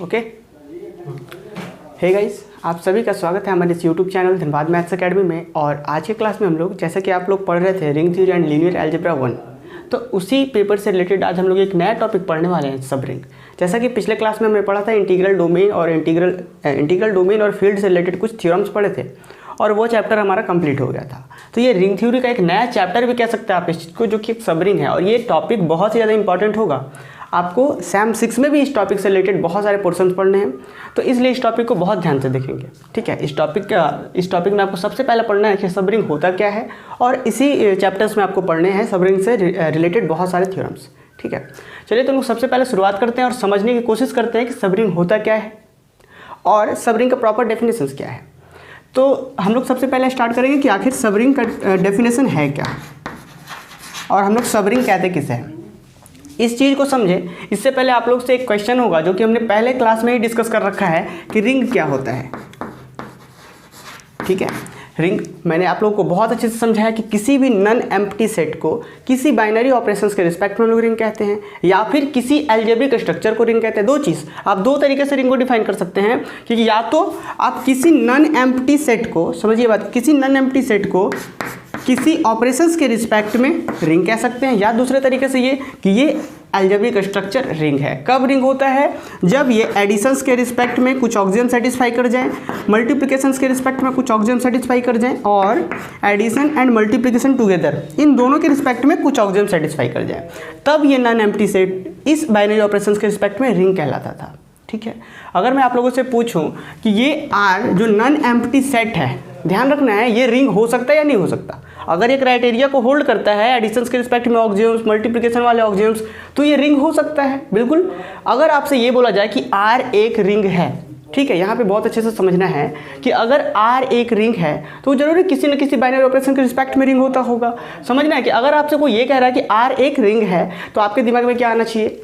Okay. Hey guys, आप सभी का स्वागत है हमारे इस YouTube channel Dhanbad maths academy में। और आज के क्लास में हम लोग, जैसे कि आप लोग पढ़ रहे थे ring theory and linear algebra 1, तो उसी पेपर से रिलेटेड आज हम लोग एक नया टॉपिक पढ़ने वाले हैं, सब रिंग। जैसा कि पिछले क्लास में हमने पढ़ा था इंटीग्रल डोमेन और फील्ड से रिलेटेड कुछ थ्योरम्स पढ़े थे और वो चैप्टर हमारा कंप्लीट हो गया था। तो ये रिंग थ्योरी का एक नया चैप्टर भी कह सकते हैं आप इसको, जो कि एक सब रिंग है। और ये टॉपिक बहुत ही ज़्यादा इंपॉर्टेंट होगा, आपको सैम 6 में भी इस टॉपिक से रिलेटेड बहुत सारे पोर्शंस पढ़ने हैं, तो इसलिए इस टॉपिक को बहुत ध्यान से देखेंगे। ठीक है, इस टॉपिक में आपको सबसे पहले पढ़ना है कि सब रिंग होता क्या है, और इसी चैप्टर्स में आपको पढ़ने हैं सब रिंग से रिलेटेड बहुत सारे थ्योरम्स। ठीक है, चलिए तो हम सबसे पहले शुरुआत करते हैं और समझने की कोशिश करते हैं कि सब रिंग होता क्या है और सब रिंग का प्रॉपर डेफिनेशंस क्या है। तो हम लोग सबसे पहले स्टार्ट करेंगे कि आखिर सब रिंग का डेफिनेशन है क्या, और हम लोग सब रिंग कहते किसे हैं। इस चीज़ को समझे इससे पहले आप लोग से एक क्वेश्चन होगा जो कि हमने पहले क्लास में ही डिस्कस कर रखा है कि रिंग क्या होता है। ठीक है, रिंग मैंने आप लोगों को बहुत अच्छे से समझाया कि किसी भी नॉन एम्प्टी सेट को किसी बाइनरी ऑपरेशंस के रिस्पेक्ट में हम लोग रिंग कहते हैं, या फिर किसी अलजेब्रिक स्ट्रक्चर को रिंग कहते हैं। दो चीज़, आप दो तरीके से रिंग को डिफाइन कर सकते हैं, क्योंकि या तो आप किसी नॉन एम्प्टी सेट को, समझिए बात, किसी नॉन एम्प्टी सेट को किसी ऑपरेशंस के रिस्पेक्ट में रिंग कह सकते हैं, या दूसरे तरीके से ये कि ये अलजेब्रिक स्ट्रक्चर रिंग है। कब रिंग होता है? जब ये एडिशंस के रिस्पेक्ट में कुछ ऑक्सियम सेटिस्फाई कर जाए, मल्टीप्लिकेशंस के रिस्पेक्ट में कुछ ऑक्सियम सेटिस्फाई कर जाए, और एडिशन एंड मल्टीप्लिकेशन टुगेदर इन दोनों के रिस्पेक्ट में कुछ ऑक्सियम सेटिस्फाई कर जाए, तब ये नॉन एम्प्टी सेट इस बाइनरी ऑपरेशंस के रिस्पेक्ट में रिंग कहलाता था। ठीक है, अगर मैं आप लोगों से पूछूं कि ये R जो नॉन एम्प्टी सेट है, ध्यान रखना है ये रिंग हो सकता है या नहीं हो सकता। अगर ये क्राइटेरिया को होल्ड करता है, एडिशंस के रिस्पेक्ट में ऑक्सियम्स, मल्टीप्लिकेशन वाले ऑक्सियम्स, तो ये रिंग हो सकता है बिल्कुल। अगर आपसे ये बोला जाए कि R एक रिंग है, ठीक है, यहाँ पे बहुत अच्छे से समझना है कि अगर R एक रिंग है तो जरूरी किसी न किसी बाइनरी ऑपरेशन के रिस्पेक्ट में रिंग होता होगा। समझना है कि अगर आपसे कोई ये कह रहा है कि R एक रिंग है तो आपके दिमाग में क्या आना चाहिए।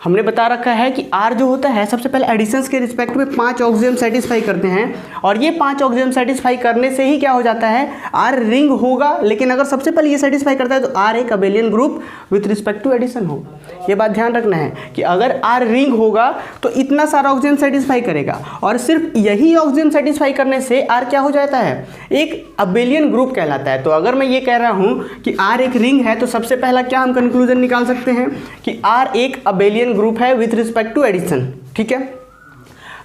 हमने बता रखा है कि R जो होता है सबसे पहले एडिशंस के रिस्पेक्ट में 5 ऑक्सियम सेटिस्फाई करते हैं, और ये 5 ऑक्सियम सेटिस्फाई करने से ही क्या हो जाता है, R रिंग होगा। लेकिन अगर सबसे पहले ये सेटिस्फाई करता है तो R एक abelian group with respect to addition होगा। ये बात ध्यान रखना है कि अगर R रिंग होगा तो इतना सारा ऑक्सियम सेटिस्फाई करेगा, और सिर्फ यही ऑक्सियम सेटिस्फाई करने से R क्या हो जाता है, एक अबेलियन ग्रुप कहलाता है। तो अगर मैं ये कह रहा हूँ कि R एक रिंग है तो सबसे पहला क्या हम कंक्लूजन निकाल सकते हैं कि R एक अबेलियन ग्रुप है विथ रिस्पेक्ट टू एडिशन। ठीक है,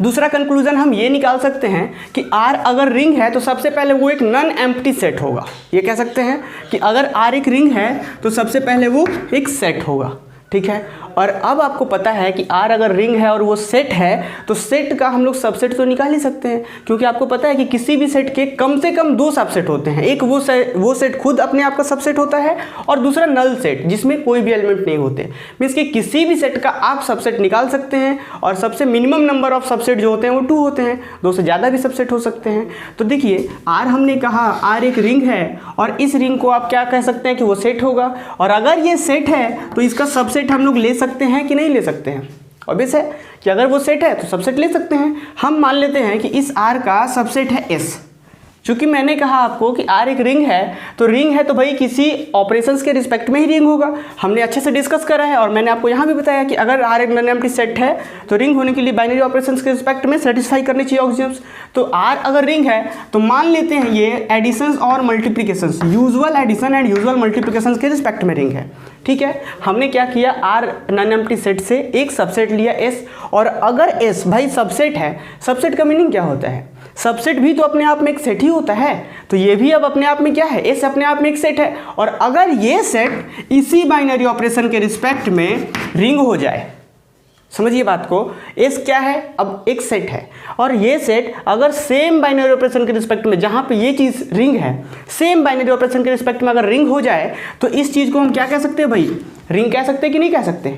दूसरा कंक्लूजन हम ये निकाल सकते हैं कि R अगर रिंग है तो सबसे पहले वो एक नॉन एम्प्टी सेट होगा। ये कह सकते हैं कि अगर R एक रिंग है तो सबसे पहले वो एक सेट होगा। ठीक है, और अब आपको पता है कि R अगर रिंग है और वो सेट है तो सेट का हम लोग सबसेट तो निकाल ही सकते हैं, क्योंकि आपको पता है कि किसी भी सेट के कम से कम 2 सबसेट होते हैं। एक वो सेट खुद अपने आप का सबसेट होता है, और दूसरा नल सेट जिसमें कोई भी एलिमेंट नहीं होते। मीन्स कि किसी भी सेट का आप सबसेट निकाल सकते हैं, और सबसे मिनिमम नंबर ऑफ सबसेट जो होते हैं वो 2 होते हैं, 2 से ज़्यादा भी सबसेट हो सकते हैं। तो देखिए R हमने कहा R एक रिंग है, और इस रिंग को आप क्या कह सकते हैं कि वो सेट होगा, और अगर ये सेट है तो इसका सबसेट हम लोग ले सकते हैं कि नहीं ले सकते हैं। ऑब्वियस है कि अगर वो सेट है तो सबसेट ले सकते हैं। हम मान लेते हैं कि इस R का सबसेट है S। चूंकि मैंने कहा आपको कि R एक रिंग है, तो रिंग है तो भाई किसी ऑपरेशंस के रिस्पेक्ट में ही रिंग होगा। हमने अच्छे से डिस्कस करा है, और मैंने आपको यहाँ भी बताया कि अगर R एक नॉन एम्प्टी सेट है तो रिंग होने के लिए बाइनरी ऑपरेशंस के रिस्पेक्ट में सेटिस्फाई करनी चाहिए ऑक्सियम्स। तो R अगर रिंग है तो मान लेते हैं ये एडिशंस और multiplications, usual addition and usual multiplications के रिस्पेक्ट में रिंग है। ठीक है, हमने क्या किया, R नॉन एम्प्टी सेट से एक सबसेट लिया S, और अगर S भाई सबसेट है, सबसेट का मीनिंग क्या होता है, सबसेट भी तो अपने आप में एक सेट ही होता है, तो ये भी अब अपने आप में क्या है, S अपने आप में एक सेट है। और अगर ये सेट इसी बाइनरी ऑपरेशन के रिस्पेक्ट में रिंग हो जाए, समझिए बात को, S क्या है, अब एक सेट है, और ये सेट अगर सेम बाइनरी ऑपरेशन के रिस्पेक्ट में, जहाँ पे ये चीज़ रिंग है, सेम बाइनरी ऑपरेशन के रिस्पेक्ट में अगर रिंग हो जाए, तो इस चीज़ को हम क्या कह सकते हैं भाई, रिंग कह सकते हैं कि नहीं कह सकते।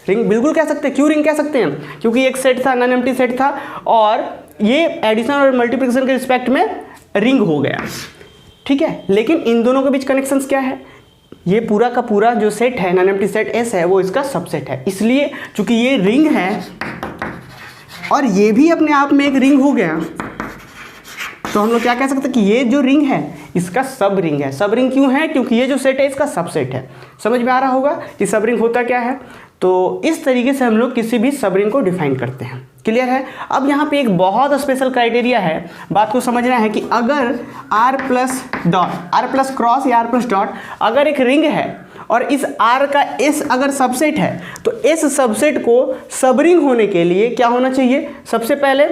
रिंग बिल्कुल कह सकते हैं। क्यों रिंग कह सकते हैं, क्योंकि एक सेट था, नॉन एम्प्टी सेट था, और ये एडिशन और मल्टीप्लिकेशन के रिस्पेक्ट में रिंग हो गया। ठीक है, लेकिन इन दोनों के बीच कनेक्शंस क्या है, ये पूरा का पूरा जो सेट है नॉन एम्प्टी सेट S है वो इसका सबसेट है। इसलिए चूंकि ये रिंग है और ये भी अपने आप में एक रिंग हो गया, तो हम लोग क्या कह सकते हैं कि ये जो रिंग है इसका सब रिंग है। सब रिंग क्यों है, क्योंकि ये जो सेट है इसका सबसेट है। समझ में आ रहा होगा कि सब रिंग होता क्या है। तो इस तरीके से हम लोग किसी भी सब रिंग को डिफाइन करते हैं। क्लियर है? अब यहाँ पे एक बहुत स्पेशल क्राइटेरिया है, बात को समझना है कि अगर r plus dot, r plus cross या r प्लस डॉट अगर एक रिंग है और इस R का S अगर सबसेट है, तो इस सबसेट को सब रिंग होने के लिए क्या होना चाहिए? सबसे पहले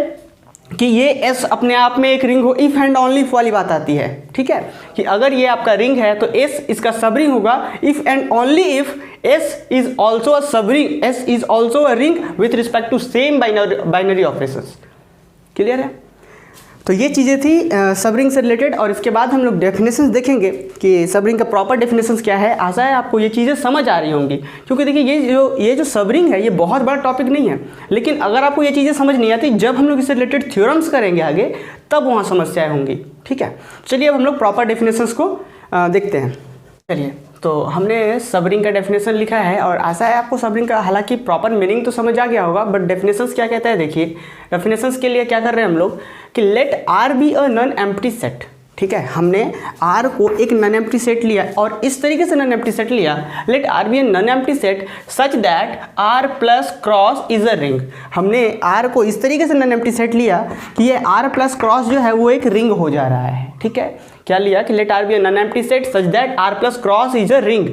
कि ये S अपने आप में एक रिंग हो, इफ एंड ओनली इफ वाली बात आती है, ठीक है, कि अगर ये आपका रिंग है तो S इसका सब रिंग होगा if and only if S is also a subring, S is also a ring with respect to same binary operations. Clear है? तो ये चीज़ें थी सब रिंग से रिलेटेड, और इसके बाद हम लोग डेफिनेशंस देखेंगे कि सब रिंग का प्रॉपर डेफिनेशंस क्या है। आशा है आपको ये चीज़ें समझ आ रही होंगी, क्योंकि देखिए ये जो सब रिंग है ये बहुत बड़ा टॉपिक नहीं है, लेकिन अगर आपको ये चीज़ें समझ नहीं आती, जब हम लोग इससे रिलेटेड थ्योरम्स करेंगे आगे, तब वहाँ समस्याएँ होंगी। ठीक है, चलिए अब हम लोग प्रॉपर डेफिनेशंस को देखते हैं। चलिए, तो हमने सब रिंग का डेफिनेशन लिखा है, और आशा है आपको सब रिंग का हालांकि प्रॉपर मीनिंग तो समझ आ गया होगा, बट डेफिनेशंस क्या कहता है देखिए। डेफिनेशंस के लिए क्या कर रहे हैं हम लोग कि let R be a non empty set. ठीक है, हमने R को एक नॉन एम्प्टी सेट लिया, और इस तरीके से नॉन एम्प्टी सेट लिया, let R be a non empty set such that R plus cross is a ring. हमने R को इस तरीके से नॉन एम्प्टी सेट लिया कि ये R प्लस क्रॉस जो है वो एक रिंग हो जा रहा है। ठीक है, क्या लिया कि let R be a non empty set such that R plus cross is a ring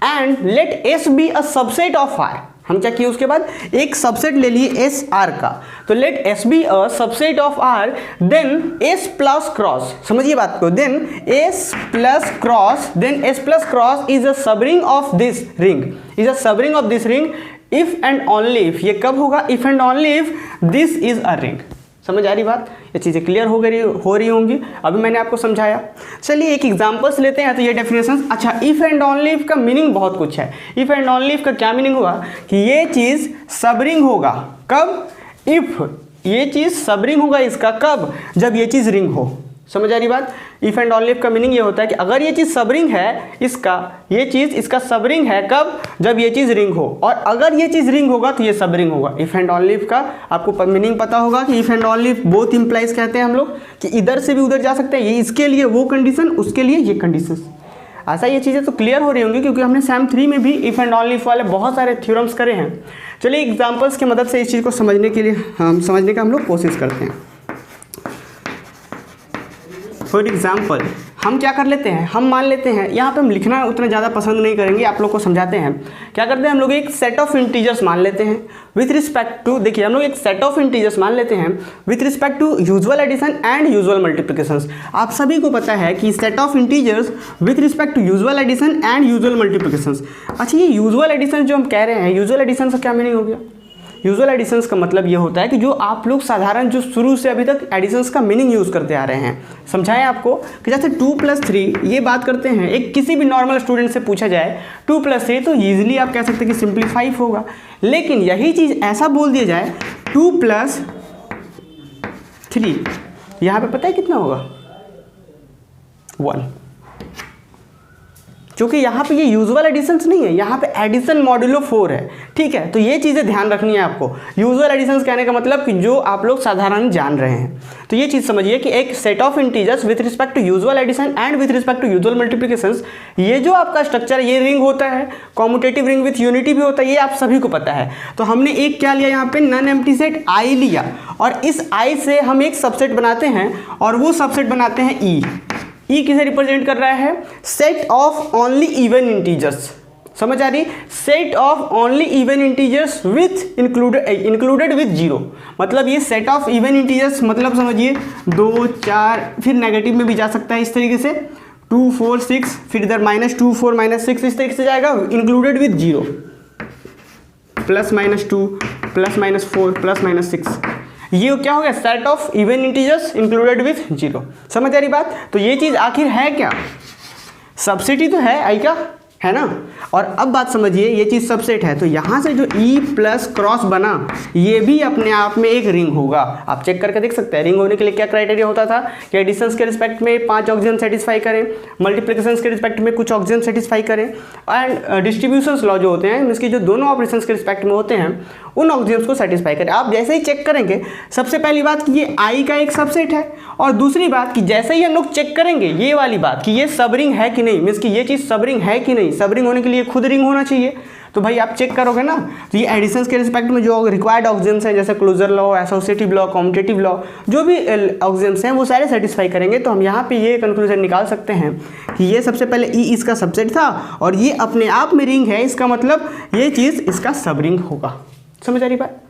and let S be a subset of R। हम क्या किए उसके बाद एक सबसेट ले लिए एस आर का, तो let S be a subset of R, then S plus cross, समझिए बात को, then S plus cross is a subring of this ring, is a subring of this ring if and only if. ये कब होगा? If and only if this is a ring. समझ आ रही बात? ये चीज़ें क्लियर हो रही होंगी, अभी मैंने आपको समझाया। चलिए एक एग्जांपल्स लेते हैं। तो ये डेफिनेशन, अच्छा, इफ़ एंड ओनली इफ का मीनिंग बहुत कुछ है। इफ़ एंड ओनली इफ का क्या मीनिंग हुआ कि ये चीज़ सब रिंग होगा कब? इफ़ ये चीज़ सब रिंग होगा इसका कब? जब ये चीज़ रिंग हो। समझ आ रही बात? इफ एंड ओनली इफ का मीनिंग ये होता है कि अगर ये चीज़ सब रिंग है इसका, ये चीज़ इसका सब रिंग है कब? जब ये चीज़ रिंग हो, और अगर ये चीज़ रिंग होगा तो ये सब रिंग होगा। इफ एंड ओनली इफ का आपको मीनिंग पता होगा कि if and only if both implies कहते हैं हम लोग, कि इधर से भी उधर जा सकते हैं, ये इसके लिए वो कंडीशन, उसके लिए ये कंडीशन। ऐसा ये चीज़ें तो क्लियर हो रही होंगी, क्योंकि हमने सैम 3 में भी इफ एंड ओनली इफ वाले बहुत सारे थ्योरम्स करे हैं। चलिए एग्जाम्पल्स की मदद से इस चीज़ को समझने का हम लोग कोशिश करते हैं। फॉर एग्जाम्पल हम क्या कर लेते हैं, हम मान लेते हैं, यहाँ पे हम लिखना उतना ज़्यादा पसंद नहीं करेंगे, आप लोग को समझाते हैं। क्या करते हैं हम लोग, एक सेट ऑफ इंटीजर्स मान लेते हैं विथ रिस्पेक्ट टू, देखिए हम लोग एक सेट ऑफ इंटीजर्स मान लेते हैं with respect to usual addition and usual multiplications. आप सभी को पता है कि set of integers with respect to usual addition and usual multiplications. अच्छा, ये यूजुअल एडिशन जो हम कह रहे हैं, यूजुअल एडिशन का क्या मीनिंग हो गया? यूजुअल एडिशंस का मतलब ये होता है कि जो आप लोग साधारण जो शुरू से अभी तक एडिशंस का मीनिंग यूज़ करते आ रहे हैं। समझाएं आपको कि जैसे 2 + 3 ये बात करते हैं, एक किसी भी नॉर्मल स्टूडेंट से पूछा जाए 2 + 3 तो ईजिली आप कह सकते हैं कि सिंप्लीफाई होगा, लेकिन यही चीज़ ऐसा बोल दिया जाए 2 + 3, यहाँ पे पता है कितना होगा? 1, क्योंकि यहाँ पे ये यूजुअल एडिशंस नहीं है, यहाँ पे एडिशन मॉड्यूलो 4 है। ठीक है, तो ये चीज़ें ध्यान रखनी है आपको। यूजुअल एडिशंस कहने का मतलब कि जो आप लोग साधारण जान रहे हैं, तो ये चीज़ समझिए कि एक set of integers with respect to usual addition and with respect to usual multiplications, ये जो आपका स्ट्रक्चर, ये रिंग होता है, कॉम्यूटेटिव रिंग विथ यूनिटी भी होता है, ये आप सभी को पता है। तो हमने एक क्या लिया यहाँ पे, नॉन एम्प्टी सेट आई लिया, और इस आई से हम एक सबसेट बनाते हैं, और वो सबसेट बनाते हैं ई। ई किसे रिप्रेजेंट कर रहा है? Set of only even integers. समझ आ रही? Set of only even integers with included with 0। मतलब ये सेट ऑफ इवन इंटीजर्स, मतलब समझिए 2, 4, फिर नेगेटिव में भी जा सकता है इस तरीके से, 2, 4, 6, फिर इधर -2, 4, -6, इस तरीके से जाएगा, इंक्लूडेड विथ 0, +-2, +-4, +-6। ये क्या हो गया? Set of even integers included with 0। समझ आ रही बात? तो ये चीज़ आखिर है क्या? सबसेट ही तो है आई का, है ना। और अब बात समझिए, ये चीज़ सबसेट है, तो यहाँ से जो ई प्लस क्रॉस बना, ये भी अपने आप में एक रिंग होगा। आप चेक करके देख सकते हैं रिंग होने के लिए क्या क्राइटेरिया होता था कि एडिशंस के रिस्पेक्ट में 5 ऑक्सीजन सेटिस्फाई करें, मल्टीप्लिकेशंस के रिस्पेक्ट में कुछ ऑक्सीजन सेटिस्फाई करें, एंड डिस्ट्रीब्यूशंस लॉ जो होते हैं इसकी जो दोनों ऑपरेशंस के रिस्पेक्ट में होते हैं उन ऑक्सीजन्स को सेटिस्फाई करें। आप जैसे ही चेक करेंगे, सबसे पहली बात कि ये आई का एक सबसेट है, और दूसरी बात कि जैसे ही हम लोग चेक करेंगे ये वाली बात कि ये सब रिंग है कि नहीं, मीन्स कि ये चीज़ सब रिंग है कि नहीं, सब रिंग होने के लिए खुद रिंग होना चाहिए। तो भाई आप चेक करोगे ना, तो ये एडिशंस के रिस्पेक्ट में जो रिक्वायर्ड ऑक्सिम्स हैं जैसे closure law, associative law, commutative law, जो भी ऑक्सिम्स हैं वो सारे सेटिस्फाई करेंगे। तो हम यहाँ पे ये कंक्लूजन निकाल सकते हैं कि ये सबसे पहले ई इसका सबसेट था और ये अपने आप में रिंग है, इसका मतलब ये चीज़ इसका सब रिंग होगा। समझ आ रही बात?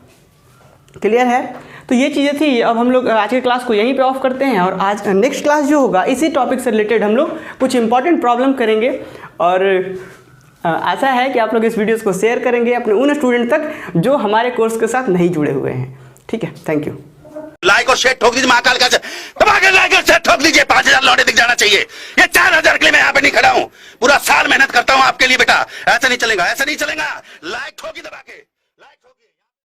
क्लियर है? तो ये चीज़ें थी। अब हम लोग आज के क्लास को यहीं पे ऑफ करते हैं और आज नेक्स्ट क्लास जो होगा इसी टॉपिक से रिलेटेड हम लोग कुछ इंपॉर्टेंट प्रॉब्लम करेंगे और आशा है कि आप लोग इस वीडियोस को शेयर करेंगे अपने उन स्टूडेंट तक जो हमारे कोर्स के साथ नहीं जुड़े हुए हैं। ठीक है, थैंक यू। लाइक और शेयर ठोक दीजिए, महाकाल का दबाकर लाइक और शेयर ठोक दीजिए। 5000 लौटे दिख जाना चाहिए। ये 4000 के लिए मैं यहाँ पे नहीं खड़ा हूँ, पूरा साल मेहनत करता हूँ आपके लिए बेटा। ऐसा नहीं चलेगा, ऐसा नहीं चलेगा। लाइक ठोकी दबा के।